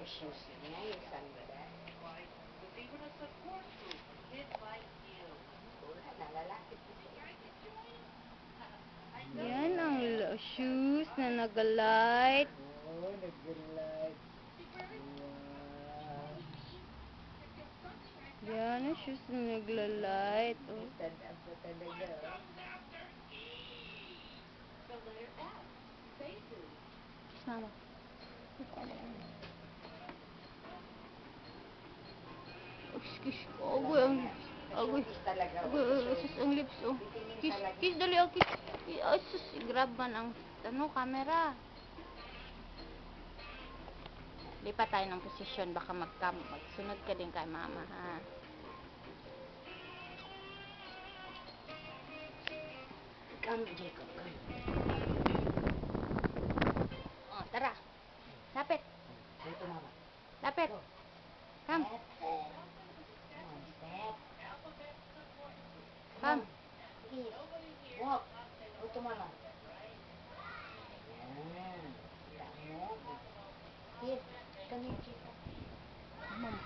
shoes niya, yung sandal. Wala na, lalaki po siya. Yan ang shoes na nag-light. Oh, nag-light. Wow. Yan ang shoes na nagla-light. Oh. Tanda po talaga, oh. Kiss mama. Kiss. Agoy ang lips. Agoy. Agoy. Sus ang lips. Oh. Kiss. Kiss dali. Oh, kiss. Ay sus. Grab man ang camera. Lipat tayo ng posisyon. Baka magsunod ka din kay mama, ha? Come, Jacob, come. Oh, tara. Lapit. Dito, mama. Lapit. Come. Come. Please. Walk. Go to mama. Ayan. Here. Come here, Jacob. Mama.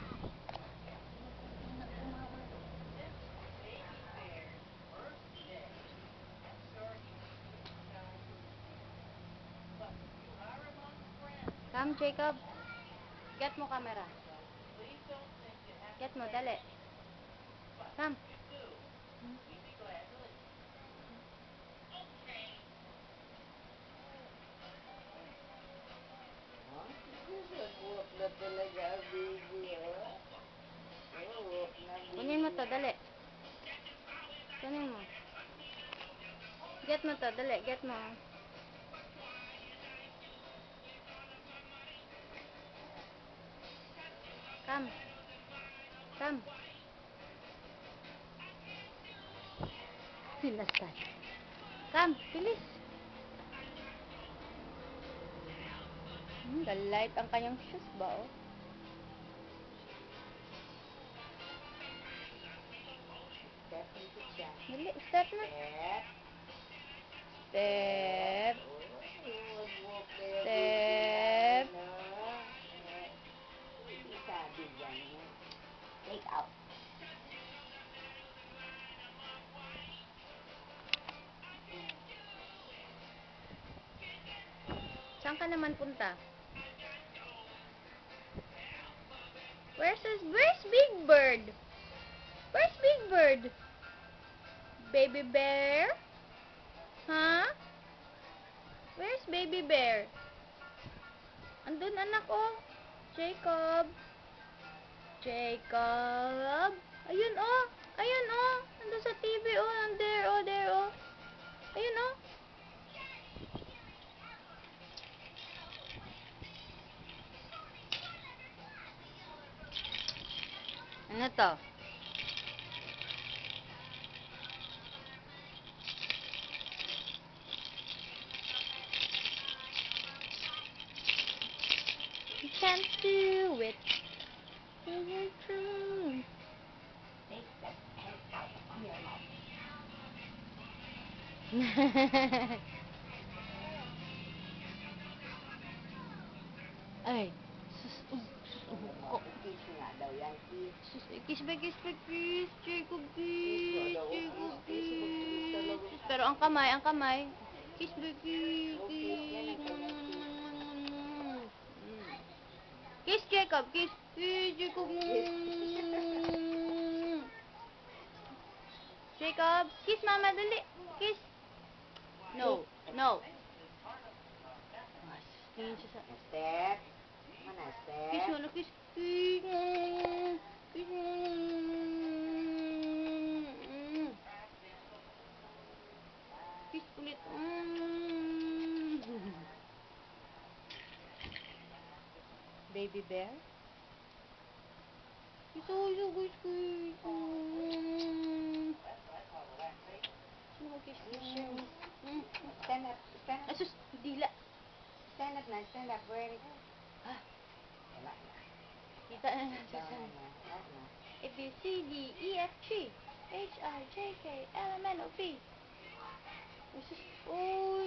Come, Jacob. Get mo camera. Get mo, dali. Come. Walk na talaga, baby, oh. Walk na, baby. Kunin mo to, dali. Kunin mo. Get mo to, dali. Get mo. Come. Come. Sinastan. Come, bilis. Light ang kanyang shoes ba, oh? Step into siya. Dali, step na. Step. Step. Walk Step. Sabi dyan. Take out. Saan ka naman punta? Where's Big Bird? Where's Big Bird? Baby Bear? Huh? Where's Baby Bear? Andun anak, oh. Jacob. Jacob. Ayun, oh. Ayun, oh. Andun sa TV, oh. There, oh. There, oh. Ayun, oh. Ano to? You can't do it. It's true. Take that hand out of your mouth. Ay. Kiss nga daw yan. Kiss. Kiss. Jacob, kiss. Jacob, kiss. Pero ang kamay. Kiss, kiss. Kiss, Jacob, kiss. Kiss, Jacob. Jacob, kiss mama, dali. Kiss. No. Tingin siya sa... Step. Mana, step. Kiss mo na, kiss. Kiss. Kiss mo. Kiss ulit. Baby bear? Kiss. Sino kiss? Stand up. Stand up. Asus, dila. Stand up na. Stand up. Very good. Ah, Wala na. kita na natin. Wala na. Wala na. A, B, C, D, E, F, G, H, I, J, K, L, M, N, O, P. Oh,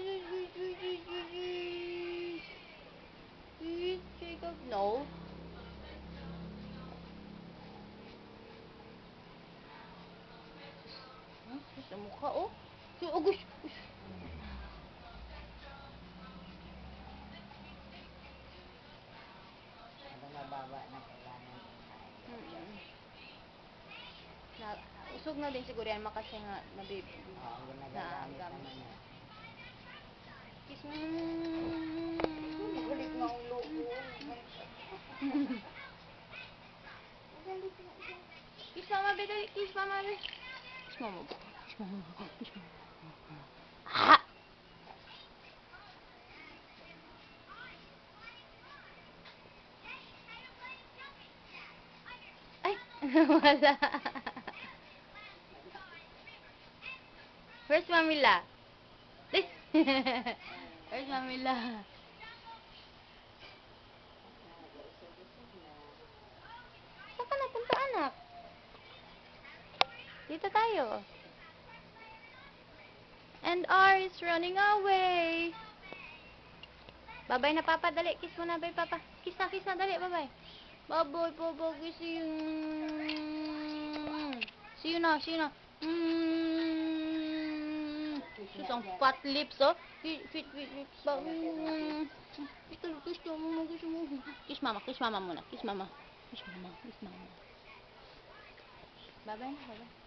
Jacob. No. mukha, oh. So, oh, gosh. Gosh. Ano mababa na kailangan. Mm. Usog na din siguro yan, kasi nga nabib. Oo, ginagamit naman yan. Kiss mo. Ulit nga ang logo. Kiss mama, be, dali. Kiss mama, be. Kiss mama. Kiss mama. Kiss mama. Ah! Ay! Wala. Where's Mamila? Where's Mamila? Saan ka napunta, anak? Dito tayo. And R is running away. Bye-bye na, Papa. Dali, kiss mo na, bye, Papa. Kiss na, dali, bye-bye. Bye-bye, Papa. Kiss you. See you na. Sus, ang fat lips, oh. Fit. Kiss mama muna. Kiss mama. Bye-bye na, bye-bye.